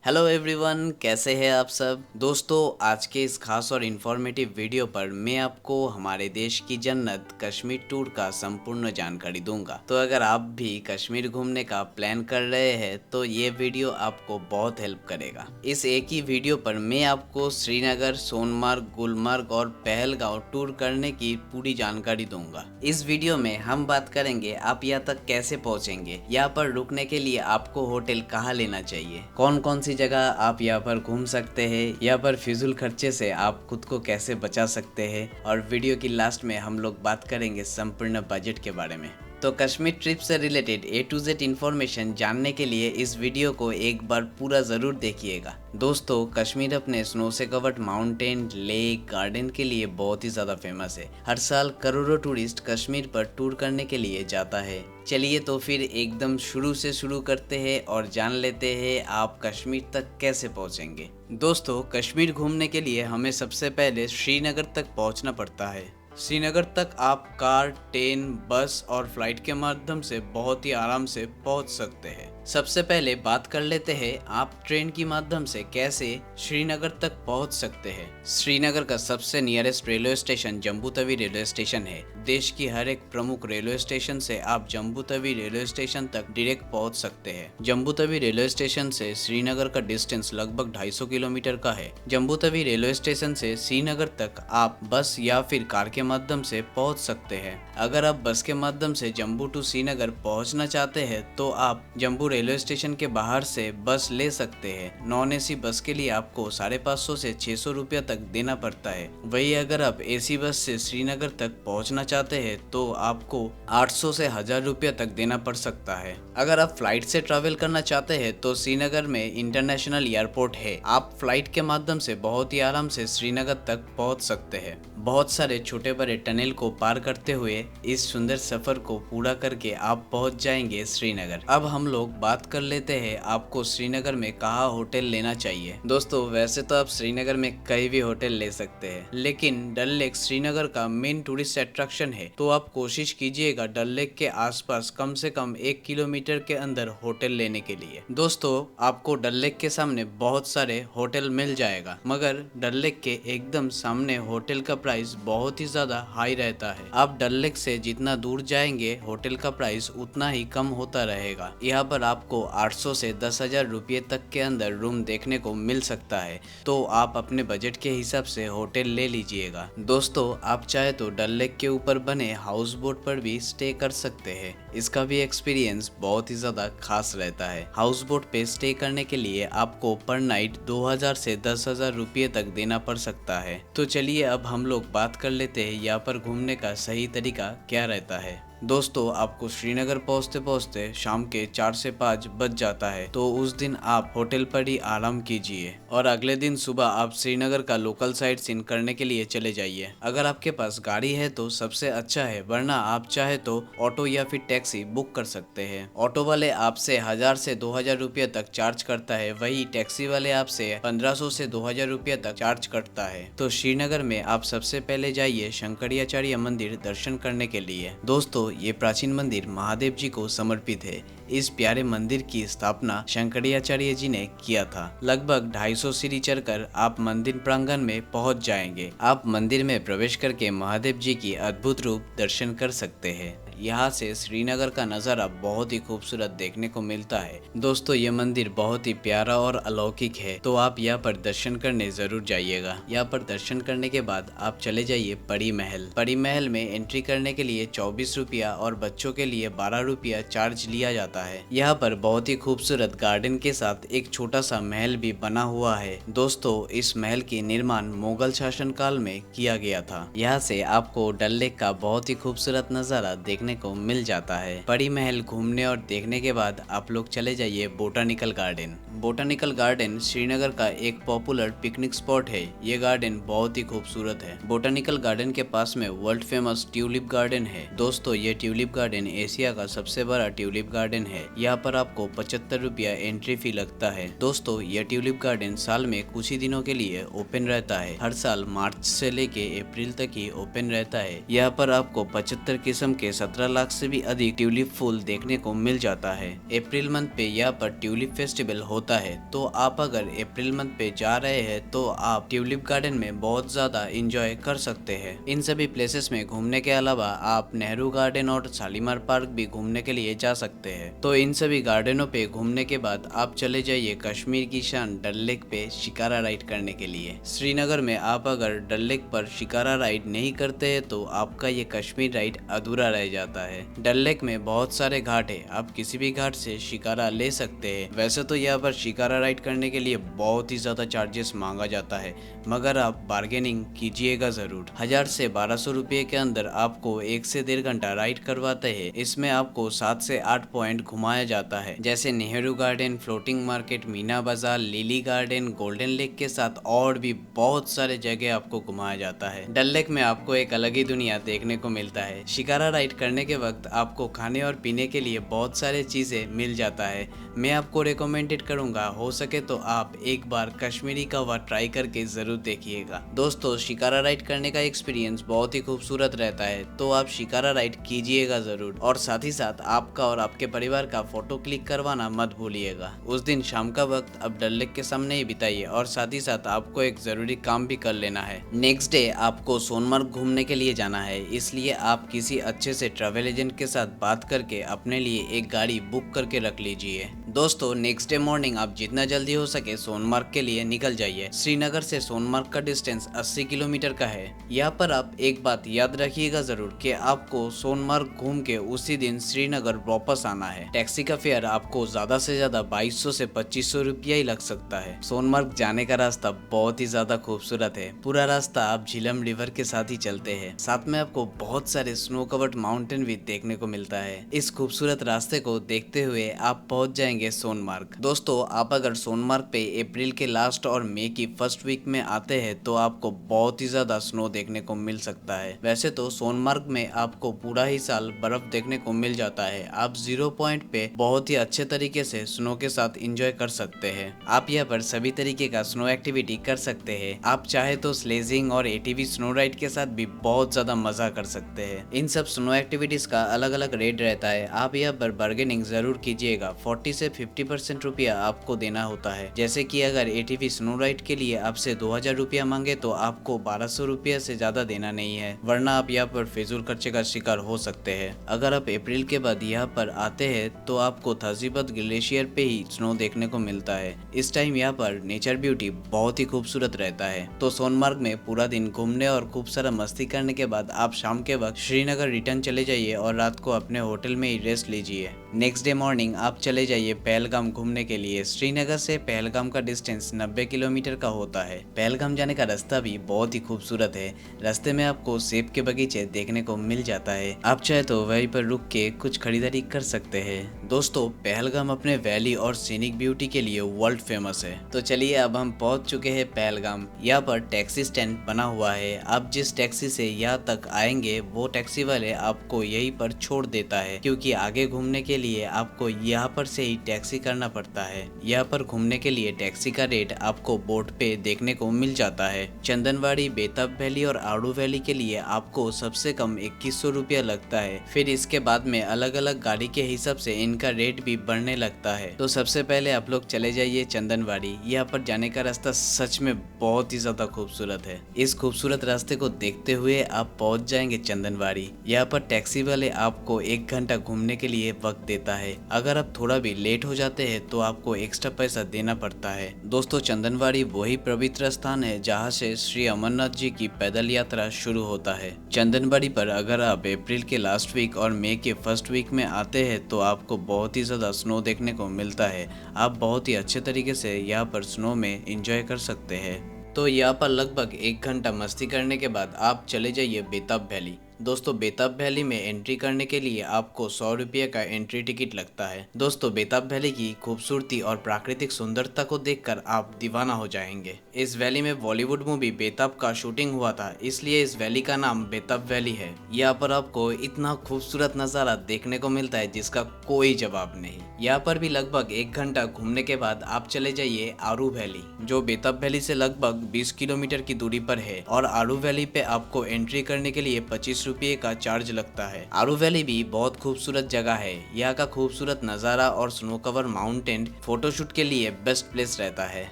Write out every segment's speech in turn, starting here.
Hello everyone, कैसे हैं आप सब दोस्तों। आज के इस खास और इन्फॉर्मेटिव वीडियो पर मैं आपको हमारे देश की जन्नत कश्मीर टूर का संपूर्ण जानकारी दूंगा। तो अगर आप भी कश्मीर घूमने का प्लान कर रहे हैं तो ये वीडियो आपको बहुत हेल्प करेगा। इस एक ही वीडियो पर मैं आपको श्रीनगर, सोनमार्ग, गुलमर्ग और पहलगांव टूर करने की पूरी जानकारी दूंगा। इस वीडियो में हम बात करेंगे आप यहाँ तक कैसे पहुँचेंगे, यहाँ पर रुकने के लिए आपको होटल कहाँ लेना चाहिए, कौन कौन सी जगह आप यहाँ पर घूम सकते हैं, यहाँ पर फिजूल खर्चे से आप खुद को कैसे बचा सकते हैं, और वीडियो की लास्ट में हम लोग बात करेंगे संपूर्ण बजट के बारे में। तो कश्मीर ट्रिप से related A to Z information जानने के लिए इस वीडियो को एक बार पूरा ज़रूर देखिएगा। दोस्तों, कश्मीर अपने स्नो से कवर्ड माउंटेन, लेक, गार्डन के लिए बहुत ही ज़्यादा फेमस है। हर साल करोड़ों टूरिस्ट कश्मीर पर टूर करने के लिए जाता है। चलिए तो फिर एकदम शुरू से शुरू करते हैं और जान लेते हैं आप कश्मीर तक कैसे पहुंचेंगे। दोस्तों, कश्मीर घूमने के लिए हमें सबसे पहले श्रीनगर तक पहुंचना पड़ता है। श्रीनगर तक आप कार, ट्रेन, बस और फ्लाइट के माध्यम से बहुत ही आराम से पहुंच सकते हैं। सबसे पहले बात कर लेते हैं आप ट्रेन के माध्यम से कैसे श्रीनगर तक पहुंच सकते हैं। श्रीनगर का सबसे nearest railway station Jammu Tawi railway station है। देश की हर एक प्रमुख रेलवे स्टेशन से आप जम्मू तवी रेलवे स्टेशन तक डायरेक्ट पहुंच सकते हैं। जम्मू तवी रेलवे स्टेशन से श्रीनगर का डिस्टेंस लगभग 250 किलोमीटर का है। जम्मू तवी रेलवे स्टेशन से श्रीनगर तक आप बस या फिर कार के माध्यम से पहुंच सकते हैं। अगर आप बस के माध्यम से जम्मू टू श्रीनगर पहुंचना चाहते हैं तो आप जम्मू रेलवे स्टेशन के बाहर से बस ले सकते हैं। नॉन एसी बस के लिए आपको 550 से 600 रुपया तक देना पड़ता है। वही अगर आप एसी बस से श्रीनगर तक पहुंचना चाहते हैं तो आपको 800 से 1000 रुपया तक देना पड़ सकता है। अगर आप फ्लाइट से ट्रैवल करना चाहते हैं तो श्रीनगर में इंटरनेशनल एयरपोर्ट है। आप फ्लाइट के माध्यम से बहुत ही आराम से श्रीनगर तक पहुंच सकते हैं। बहुत सारे छोटे बड़े टनल को पार करते हुए इस सुंदर सफर को पूरा करके आप पहुंच जाएंगे श्रीनगर। अब हम लोग बात कर लेते हैं आपको श्रीनगर में कहाँ होटल लेना चाहिए। दोस्तों, वैसे तो आप श्रीनगर में कहीं भी होटल ले सकते हैं, लेकिन डल लेक श्रीनगर का मेन टूरिस्ट अट्रैक्शन है, तो आप कोशिश कीजिएगा डल लेक के आसपास कम से कम 1 किलोमीटर के अंदर होटल लेने के लिए। दोस्तों, आपको डल लेक के सामने बहुत सारे होटल मिल जाएगा, मगर डल लेक के एकदम सामने होटल का प्राइस बहुत ही ज्यादा हाई रहता है। आप डल लेक से जितना दूर जाएंगे होटल का प्राइस उतना ही कम होता रहेगा। यहाँ पर आपको 800 से 10,000 रुपये तक के अंदर रूम देखने को मिल सकता है, तो आप अपने बजट के हिसाब से होटल ले लीजिएगा। दोस्तों, आप चाहे तो डल लेक के ऊपर बने हाउस बोट पर भी स्टे कर सकते हैं। इसका भी एक्सपीरियंस बहुत ही ज्यादा खास रहता है। हाउस बोट पे स्टे करने के लिए आपको पर नाइट 2000 से 10,000 रुपये तक देना पड़ सकता है। तो चलिए अब हम लोग बात कर लेते हैं यहाँ पर घूमने का सही तरीका क्या रहता है। दोस्तों, आपको श्रीनगर पहुंचते पहुंचते शाम के 4 से 5 बज जाता है, तो उस दिन आप होटल पर ही आराम कीजिए और अगले दिन सुबह आप श्रीनगर का लोकल साइट सीन करने के लिए चले जाइए। अगर आपके पास गाड़ी है तो सबसे अच्छा है, वरना आप चाहे तो ऑटो या फिर टैक्सी बुक कर सकते हैं। ऑटो वाले आपसे 1000 से 2000 रुपये तक चार्ज करता है, वही टैक्सी वाले आपसे 1500 से 2000 रुपये तक चार्ज करता है। तो श्रीनगर में आप सबसे पहले जाइए शंकराचार्य मंदिर दर्शन करने के लिए। दोस्तों, ये प्राचीन मंदिर महादेव जी को समर्पित है। इस प्यारे मंदिर की स्थापना शंकराचार्य जी ने किया था। लगभग 250 सीढ़ी चढ़कर आप मंदिर प्रांगण में पहुंच जाएंगे। आप मंदिर में प्रवेश करके महादेव जी की अद्भुत रूप दर्शन कर सकते हैं। यहाँ से श्रीनगर का नज़ारा बहुत ही खूबसूरत देखने को मिलता है। दोस्तों, ये मंदिर बहुत ही प्यारा और अलौकिक है, तो आप यहाँ पर दर्शन करने जरूर जाइएगा। यहाँ पर दर्शन करने के बाद आप चले जाइए परी महल। परी महल में एंट्री करने के लिए 24 रुपया और बच्चों के लिए 12 रुपया चार्ज लिया जाता है। यहाँ पर बहुत ही खूबसूरत गार्डन के साथ एक छोटा सा महल भी बना हुआ है। दोस्तों, इस महल की निर्माण मुगल शासन काल में किया गया था। यहाँ से आपको डल लेक का बहुत ही खूबसूरत नज़ारा देखने को मिल जाता है। परी महल घूमने और देखने के बाद आप लोग चले जाइए botanical garden. Botanical garden Srinagar का एक पॉपुलर पिकनिक स्पॉट है। ये गार्डन बहुत ही खूबसूरत है। बोटानिकल गार्डन के पास में वर्ल्ड फेमस ट्यूलिप गार्डन है। दोस्तों, ये ट्यूलिप गार्डन एशिया का सबसे बड़ा ट्यूलिप गार्डन है। यहाँ पर आपको 75 रुपया एंट्री फी लगता है। दोस्तों, ये ट्यूलिप गार्डन साल में कुछ ही दिनों के लिए ओपन रहता है। हर साल मार्च से लेके अप्रैल तक ही ओपन रहता है। यहाँ पर आपको 75 किस्म के 17 17 लाख से भी अधिक ट्यूलिप फूल देखने को मिल जाता है। अप्रैल मंथ पे यहाँ पर ट्यूलिप फेस्टिवल होता है, तो आप अगर अप्रैल मंथ पे जा रहे हैं तो आप ट्यूलिप गार्डन में बहुत ज्यादा एंजॉय कर सकते हैं। इन सभी प्लेसेस में घूमने के अलावा आप नेहरू गार्डन और शालीमार पार्क भी घूमने के लिए जा सकते हैं। तो इन सभी गार्डनों पे घूमने के बाद आप चले जाइए कश्मीर की शान डल लेक पे शिकारा राइड करने के लिए। श्रीनगर में आप अगर डल लेक पर शिकारा राइड नहीं करते हैं तो आपका ये कश्मीर राइड अधूरा रह जाता है। डल लेक में बहुत सारे घाट है, आप किसी भी घाट से शिकारा ले सकते हैं। वैसे तो यहाँ पर शिकारा राइड करने के लिए बहुत ही ज्यादा चार्जेस मांगा जाता है, मगर आप बार्गेनिंग कीजिएगा जरूर। 1000 से 1200 रुपये के अंदर आपको 1 से 1.5 घंटा राइड करवाते हैं। इसमें आपको 7 से 8 पॉइंट घुमाया जाता है, जैसे Nehru garden, floating market, Meena बाजार, लिली गार्डन, गोल्डन लेक के साथ और भी बहुत सारे जगह आपको घुमाया जाता है। डल लेक में आपको एक अलग ही दुनिया देखने को मिलता है। शिकारा राइड करने के वक्त आपको खाने और पीने के लिए बहुत सारे चीजें मिल जाता है। मैं आपको रिकमेंडेड करूंगा, हो सके तो आप एक बार कश्मीरी कहवा ट्राई करके जरूर देखिएगा। दोस्तों, शिकारा राइड करने का एक्सपीरियंस बहुत ही खूबसूरत रहता है, तो आप शिकारा राइड कीजिएगा जरूर। और साथ ही साथ आपका और आपके परिवार का फोटो क्लिक करवाना मत भूलिएगा। उस दिन शाम का वक्त आप डल लेक के सामने ही बिताइए और साथ ही साथ आपको एक जरूरी काम भी कर लेना है। नेक्स्ट डे आपको सोनमर्ग घूमने के लिए जाना है, इसलिए आप किसी अच्छे से ट्रैवल एजेंट के साथ बात करके अपने लिए एक गाड़ी बुक करके रख लीजिए। दोस्तों, नेक्स्ट डे मॉर्निंग आप जितना जल्दी हो सके सोनमर्ग के लिए निकल जाइए। श्रीनगर से सोनमर्ग का डिस्टेंस 80 किलोमीटर का है। यहाँ पर आप एक बात याद रखिएगा जरूर कि आपको सोनमर्ग घूम के उसी दिन श्रीनगर वापस आना है। टैक्सी का फेयर आपको ज्यादा से ज्यादा 2200 से 2500 रुपया ही लग सकता है। सोनमर्ग जाने का रास्ता बहुत ही ज्यादा खूबसूरत है। पूरा रास्ता आप झीलम रिवर के साथ ही चलते हैं, साथ में आपको बहुत सारे स्नो कवर्ड माउंटेन भी देखने को मिलता है। इस खूबसूरत रास्ते को देखते हुए आप पहुंच जाएंगे सोनमर्ग। दोस्तों, आप अगर सोनमर्ग पे अप्रैल के लास्ट और मई की फर्स्ट वीक में आते हैं तो आपको बहुत ही ज्यादा स्नो देखने को मिल सकता है। वैसे तो सोनमर्ग में आपको पूरा ही साल बर्फ देखने को मिल जाता है। आप 0 पॉइंट पे बहुत ही अच्छे तरीके से स्नो के साथ एंजॉय कर सकते हैं। आप यहाँ पर सभी तरीके का स्नो एक्टिविटी कर सकते हैं। आप चाहे तो स्लेजिंग और एटीवी स्नो राइड के साथ भी बहुत ज्यादा मजा कर सकते हैं। इन सब स्नो एक्टिविटीज का अलग अलग रेट रहता है। आप यहाँ पर बार्गेनिंग जरूर कीजिएगा। 40 से 50% रुपया आपको देना होता है। जैसे कि अगर एटीवी स्नो राइड के लिए आपसे 2000 रुपया मांगे तो आपको 1200 रुपया से ज्यादा देना नहीं है, वरना आप यहाँ पर फिजूल खर्चे का शिकार हो सकते हैं। अगर आप अप्रैल के बाद यहाँ पर आते हैं तो आपको थाजीबत ग्लेशियर पे ही स्नो देखने को मिलता है। इस टाइम यहाँ पर नेचर ब्यूटी बहुत ही खूबसूरत रहता है। तो सोनमर्ग में पूरा दिन घूमने और खूब सारा मस्ती करने के बाद आप शाम के वक्त श्रीनगर रिटर्न चले जाइए और रात को अपने होटल में ही रेस्ट लीजिए। नेक्स्ट डे मॉर्निंग आप चले जाइए पहलगाम घूमने के लिए। श्रीनगर से पहलगाम का डिस्टेंस 90 किलोमीटर का होता है। पहलगाम जाने का रास्ता भी बहुत ही खूबसूरत है। रास्ते में आपको सेब के बगीचे देखने को मिल जाता है। आप चाहे तो वहीं पर रुक के कुछ खरीदारी कर सकते हैं। दोस्तों, पहलगाम अपने वैली और सीनिक ब्यूटी के लिए वर्ल्ड फेमस है। तो चलिए, अब हम पहुंच चुके हैं पहलगाम। यहाँ पर टैक्सी स्टैंड बना हुआ है। आप जिस टैक्सी से यहाँ तक आएंगे वो टैक्सी वाले आपको यहीं पर छोड़ देता है, क्योंकि आगे घूमने के लिए आपको यहाँ पर से ही टैक्सी करना पड़ता है। यहाँ पर घूमने के लिए टैक्सी का रेट आपको बोर्ड पे देखने को मिल जाता है। चंदनवाड़ी, बेताब वैली और आड़ू वैली के लिए आपको सबसे कम 2100 रुपया लगता है। फिर इसके बाद में अलग अलग गाड़ी के हिसाब से इनका रेट भी बढ़ने लगता है। तो सबसे पहले आप लोग चले जाइए चंदनवाड़ी। यहाँ पर जाने का रास्ता सच में बहुत ही ज्यादा खूबसूरत है। इस खूबसूरत रास्ते को देखते हुए आप पहुंच जाएंगे चंदनवाड़ी। यहाँ पर टैक्सी वाले आपको 1 घंटा घूमने के लिए वक्त देता है। अगर आप थोड़ा भी लेट हो जाते हैं तो आपको एक्स्ट्रा पैसा देना पड़ता है। दोस्तों, चंदनवाड़ी वही पवित्र स्थान है जहाँ से श्री अमरनाथ जी की पैदल यात्रा शुरू होता है। चंदनवाड़ी पर अगर आप अप्रैल के लास्ट वीक और मई के फर्स्ट वीक में आते हैं तो आपको बहुत ही ज्यादा स्नो देखने को मिलता है। आप बहुत ही अच्छे तरीके से यहाँ पर स्नो में एंजॉय कर सकते हैं। तो यहाँ पर लगभग 1 घंटा मस्ती करने के बाद आप चले जाइए बेताब वैली। दोस्तों, बेताब वैली में एंट्री करने के लिए आपको 100 रुपये का एंट्री टिकट लगता है। दोस्तों, बेताब वैली की खूबसूरती और प्राकृतिक सुंदरता को देखकर आप दीवाना हो जाएंगे। इस वैली में बॉलीवुड मूवी बेताब का शूटिंग हुआ था, इसलिए इस वैली का नाम बेताब वैली है। यहाँ पर आपको इतना खूबसूरत नज़ारा देखने को मिलता है जिसका कोई जवाब नहीं। यहाँ पर भी लगभग 1 घंटा घूमने के बाद आप चले जाइए आरू वैली, जो बेताब वैली से लगभग 20 किलोमीटर की दूरी पर है। और आरू वैली पे आपको एंट्री करने के लिए 25 रुपये का चार्ज लगता है। आरू वैली भी बहुत खूबसूरत जगह है। यहाँ का खूबसूरत नज़ारा और स्नो कवर माउंटेन फोटोशूट के लिए बेस्ट प्लेस रहता है।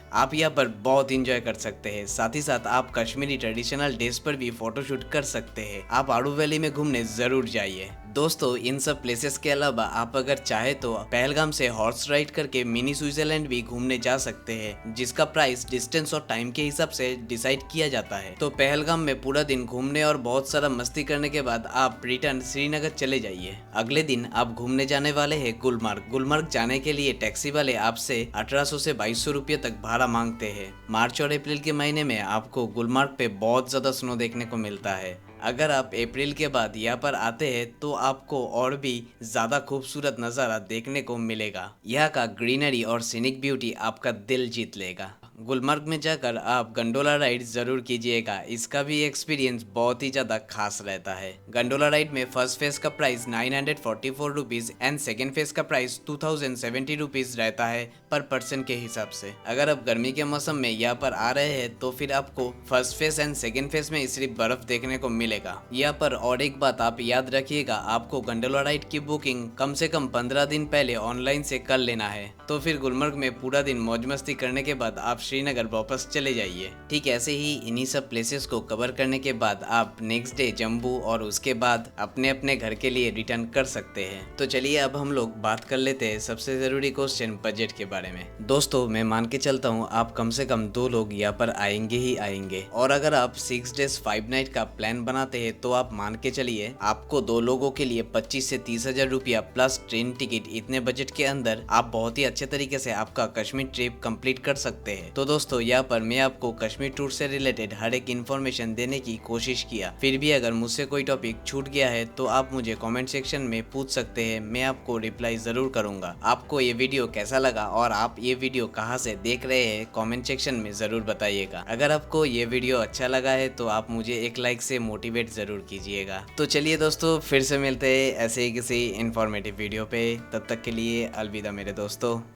आप यहाँ पर बहुत इंजॉय कर सकते हैं। साथ ही साथ आप कश्मीरी ट्रेडिशनल ड्रेस पर भी फोटोशूट कर सकते हैं। आप आरू वैली में घूमने जरूर जाइए। दोस्तों, इन सब प्लेसेस के अलावा आप अगर चाहे तो पहलगाम से हॉर्स राइड करके मिनी स्विट्जरलैंड भी घूमने जा सकते हैं, जिसका प्राइस डिस्टेंस और टाइम के हिसाब से डिसाइड किया जाता है। तो पहलगाम में पूरा दिन घूमने और बहुत सारा मस्ती करने के बाद आप रिटर्न श्रीनगर चले जाइए। अगले दिन आप घूमने जाने वाले हैं गुलमर्ग। गुलमर्ग जाने के लिए टैक्सी वाले आपसे 1800 से 2200 रुपये तक भाड़ा मांगते हैं। मार्च और अप्रैल के महीने में आपको गुलमर्ग पे बहुत ज्यादा स्नो देखने को मिलता है। अगर आप अप्रैल के बाद यहाँ पर आते हैं तो आपको और भी ज़्यादा खूबसूरत नज़ारा देखने को मिलेगा। यहाँ का ग्रीनरी और सीनिक ब्यूटी आपका दिल जीत लेगा। गुलमर्ग में जाकर आप गंडोला राइड जरूर कीजिएगा। इसका भी एक्सपीरियंस बहुत ही ज़्यादा खास रहता है। गंडोला राइड में फर्स्ट फेज का price 944 rupees and second phase का प्राइस 2070 रुपीज़ रहता है पर पर्सन के हिसाब से। अगर आप गर्मी के मौसम में यहाँ पर आ रहे हैं तो फिर आपको first phase and second phase में सिर्फ बर्फ देखने को मिलेगा यहाँ पर। और एक बात आप याद रखिएगा, आपको गंडोला राइड की बुकिंग कम से कम 15 दिन पहले ऑनलाइन से कर लेना है। तो फिर गुलमर्ग में पूरा दिन मौज मस्ती करने के बाद आप श्रीनगर वापस चले जाइए। ठीक ऐसे ही इन्हीं सब प्लेसेस को कवर करने के बाद आप नेक्स्ट डे जम्मू और उसके बाद अपने अपने घर के लिए रिटर्न कर सकते हैं। तो चलिए अब हम लोग बात कर लेते हैं सबसे जरूरी क्वेश्चन बजट के बारे में। दोस्तों, मैं मान के चलता हूँ आप कम से कम 2 लोग यहाँ पर आएंगे ही आएंगे। और अगर आप 6 डेज 5 नाइट का प्लान बनाते हैं तो आप मान के चलिए आपको 2 लोगों के लिए 25 से 30 हजार रुपया प्लस ट्रेन टिकट, इतने बजट के अंदर आप बहुत ही अच्छे तरीके से आपका कश्मीर ट्रिप कंप्लीट कर सकते हैं। तो दोस्तों, यहाँ पर मैं आपको कश्मीर टूर से रिलेटेड हर एक इन्फॉर्मेशन देने की कोशिश किया। फिर भी अगर मुझसे कोई टॉपिक छूट गया है तो आप मुझे कमेंट सेक्शन में पूछ सकते हैं, मैं आपको रिप्लाई जरूर करूंगा। आपको ये वीडियो कैसा लगा और आप ये वीडियो कहाँ से देख रहे हैं कमेंट सेक्शन में जरूर बताइएगा। अगर आपको ये वीडियो अच्छा लगा है तो आप मुझे एक लाइक से मोटिवेट जरूर कीजिएगा। तो चलिए दोस्तों, फिर से मिलते हैं ऐसे ही किसी इन्फॉर्मेटिव वीडियो पे। तब तक के लिए अलविदा मेरे दोस्तों।